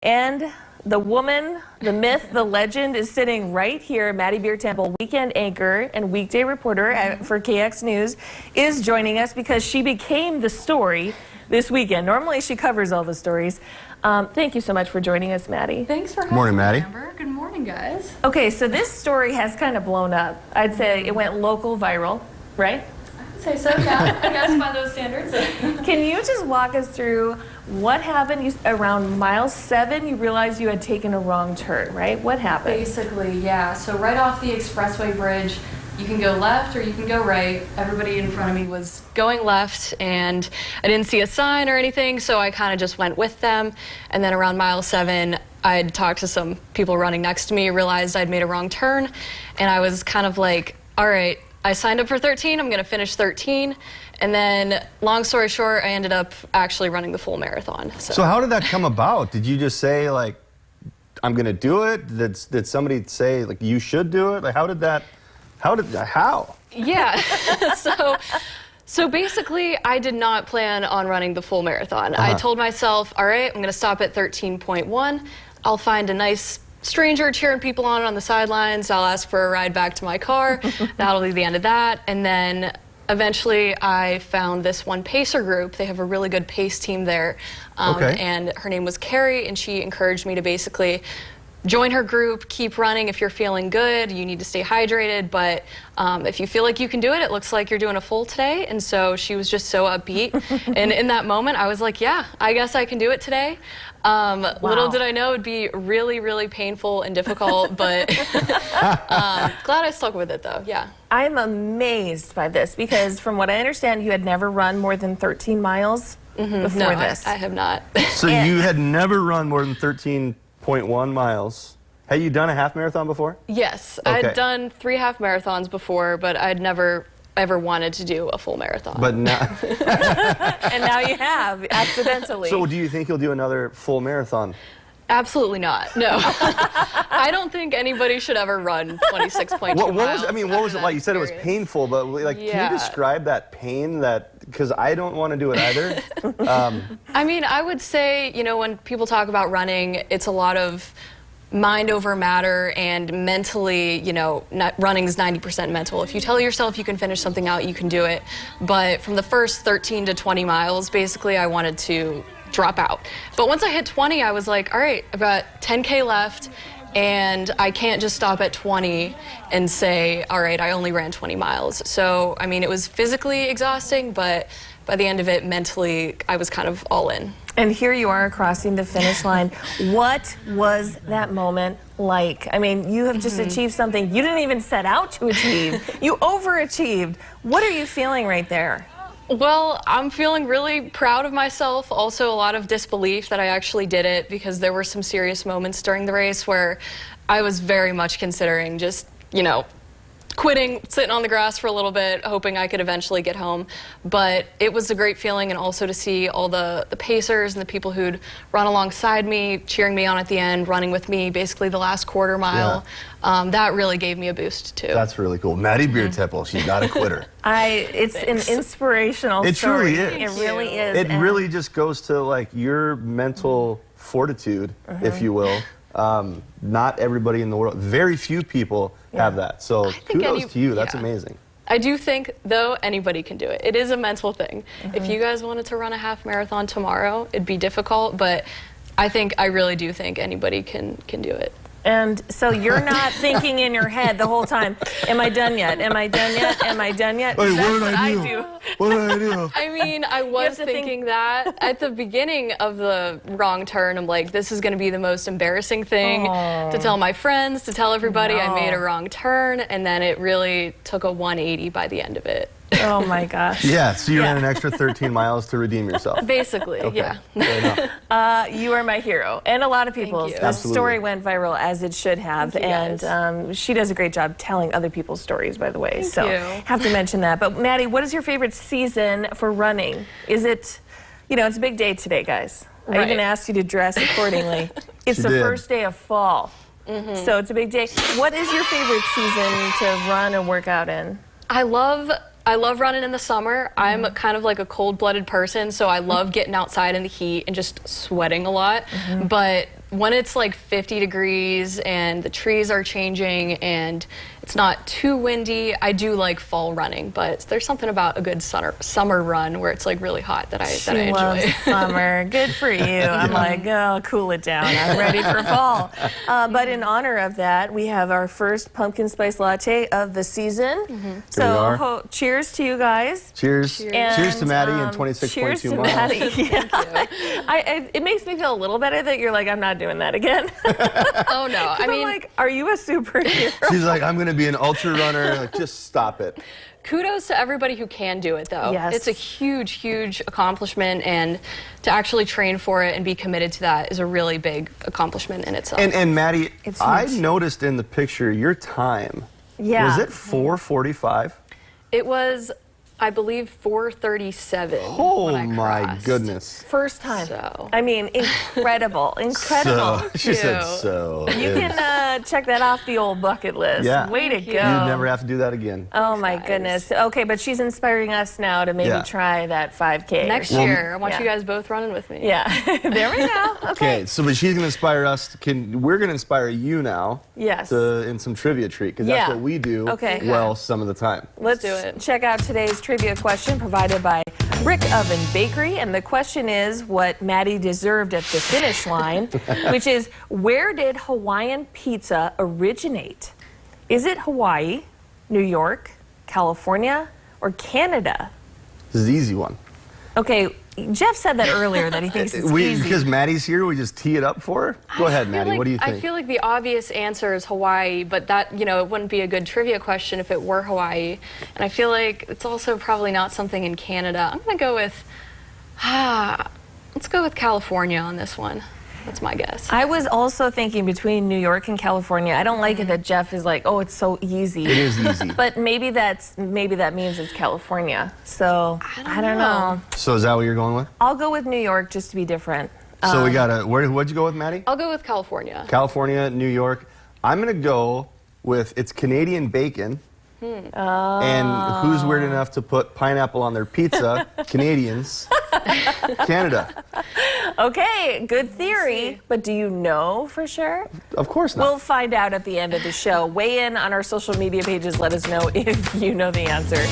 And the woman, the myth, the legend is sitting right here. Maddie Biertempel, weekend anchor and weekday reporter for KX News, is joining us because she became the story this weekend. Normally she covers all the stories. Thank you so much for joining us, Maddie. Thanks for having morning, me, Maddie. Amber. Good morning, guys. Okay, so this story has kind of blown up. I'd say it went local viral, right? I'd say so, yeah. I guess by those standards. Can you just walk us through what happened? Around mile 7, you realized you had taken a wrong turn, right? What happened? Basically, yeah. So right off the expressway bridge, you can go left or you can go right. Everybody in front of me was going left, and I didn't see a sign or anything, so I kind of just went with them. And then around mile 7, I'd talked to some people running next to me, realized I'd made a wrong turn, and I was kind of like, all right, I signed up for 13, I'm gonna finish 13. And then, long story short, I ended up actually running the full marathon. So how did that come about? Did you just say, like, I'm gonna do it? Did somebody say, like, you should do it? Like, how? Yeah, so basically, I did not plan on running the full marathon. I told myself, all right, I'm gonna stop at 13.1. I'll find a nice stranger cheering people on the sidelines. I'll ask for a ride back to my car. That'll be the end of that. And then eventually I found this one pacer group. They have a really good pace team there. And her name was Carrie, and she encouraged me to basically join her group, keep running. If you're feeling good, you need to stay hydrated, but if you feel like you can do it, it looks like you're doing a full today. And so she was just so upbeat. And in that moment, I was like, yeah, I guess I can do it today. Little did I know it'd be really, really painful and difficult, but glad I stuck with it though, yeah. I'm amazed by this because from what I understand, you had never run more than 13 miles before this. I have not. So you had never run more than 13.1 miles. Had you done a half marathon before? Yes, I'd done 3 half marathons before, but I'd never ever wanted to do a full marathon. But now, and now you have, accidentally. So do you think you'll do another full marathon? Absolutely not. No. I don't think anybody should ever run 26.2 miles. What was it like? You said it was painful, but like, can you describe that pain? Because I don't want to do it either. I mean, I would say, you know, when people talk about running, it's a lot of mind over matter, and mentally, you know, running is 90% mental. If you tell yourself you can finish something out, you can do it. But from the first 13 to 20 miles, basically, I wanted to drop out. But once I hit 20, I was like, all right, I've got 10K left, and I can't just stop at 20 and say, all right, I only ran 20 miles. So, I mean, it was physically exhausting, but by the end of it, mentally, I was kind of all in. And here you are crossing the finish line. What was that moment like? I mean, you have just achieved something you didn't even set out to achieve. You overachieved. What are you feeling right there? Well, I'm feeling really proud of myself. Also, a lot of disbelief that I actually did it, because there were some serious moments during the race where I was very much considering just, you know, quitting, sitting on the grass for a little bit, hoping I could eventually get home. But it was a great feeling, and also to see all the pacers and the people who'd run alongside me, cheering me on at the end, running with me basically the last quarter mile. Yeah. That really gave me a boost too. That's really cool. Maddie Biertempel, she's not a quitter. It's an inspirational story. It truly is. It really is. It really just goes to like your mental fortitude, if you will. Not everybody in the world, very few people have that. So kudos to you, that's amazing. I do think, though, anybody can do it. It is a mental thing. If you guys wanted to run a half marathon tomorrow, it'd be difficult, but I really do think anybody can do it. And so you're not thinking in your head the whole time, am I done yet? Am I done yet? Am I done yet? Wait, that's what did I do? What did I do? I mean, I was thinking that at the beginning of the wrong turn. I'm like, this is going to be the most embarrassing thing to tell my friends, to tell everybody I made a wrong turn. And then it really took a 180 by the end of it. Oh my gosh. Yeah, so you ran an extra 13 miles to redeem yourself. Basically, yeah. You are my hero, and a lot of people's. The story went viral, as it should have, and she does a great job telling other people's stories, by the way. Thank you. Have to mention that. But Maddie, what is your favorite season for running? Is it, you know, it's a big day today, guys. I even asked you to dress accordingly. It's the first day of fall, so it's a big day. What is your favorite season to run or work out in? I love running in the summer. I'm kind of like a cold-blooded person, so I love getting outside in the heat and just sweating a lot. But when it's like 50 degrees and the trees are changing and it's not too windy, I do like fall running, but there's something about a good summer run where it's like really hot that I enjoy. Loves summer. Good for you. I'm like, oh, cool it down. I'm ready for fall. But in honor of that, we have our first pumpkin spice latte of the season. So cheers to you guys. Cheers. And, cheers to Maddie and 26.2 cheers to miles. Maddie. Yeah. It makes me feel a little better that you're like, I'm not doing that again. Oh no. I mean, I'm like, are you a superhero? She's like, I'm going to be an ultra runner. Like, just stop it. Kudos to everybody who can do it, though. Yes. It's a huge, huge accomplishment, and to actually train for it and be committed to that is a really big accomplishment in itself. And Maddie, It's I huge. noticed in the picture your time. Yeah. Was it 4:45? It was, I believe, 4:37. Oh when I my crossed. goodness. First time. So. I mean, incredible. Incredible. So, she said Cute. so. You can check that off the old bucket list. Yeah. Way to Thank go. you. You'd never have to do that again. Oh my guys. goodness. Okay, but she's inspiring us now to maybe Yeah. try that 5K. Next Well, year, I want yeah. you guys both running with me. Yeah. There we go. Okay. Okay, so but she's going to inspire us. We're going to inspire you now Yes. in some trivia treat, because that's Yeah. what we do Okay. well some of the time. Let's do it. check out today's trivia question provided by Brick Oven Bakery. And the question is what Maddie deserved at the finish line, which is, where did Hawaiian pizza originate? Is it Hawaii, New York, California, or Canada? This is the easy one. Okay, Jeff said that earlier that he thinks it's easy. Because Maddie's here, we just tee it up for her. Go ahead, Maddie. What do you think? I feel like the obvious answer is Hawaii, but that, it wouldn't be a good trivia question if it were Hawaii. And I feel like it's also probably not something in Canada. I'm going to go with, let's go with California on this one. That's my guess. I was also thinking between New York and California. I don't like it that Jeff is like, oh, it's so easy. It is easy. But maybe that means it's California. So I don't know. So is that what you're going with? I'll go with New York just to be different. So we got what'd you go with, Maddie? I'll go with California. California, New York. I'm going to go with, it's Canadian bacon. And who's weird enough to put pineapple on their pizza? Canadians. Canada. Okay, good theory. But do you know for sure? Of course not. We'll find out at the end of the show. Weigh in on our social media pages. Let us know if you know the answer.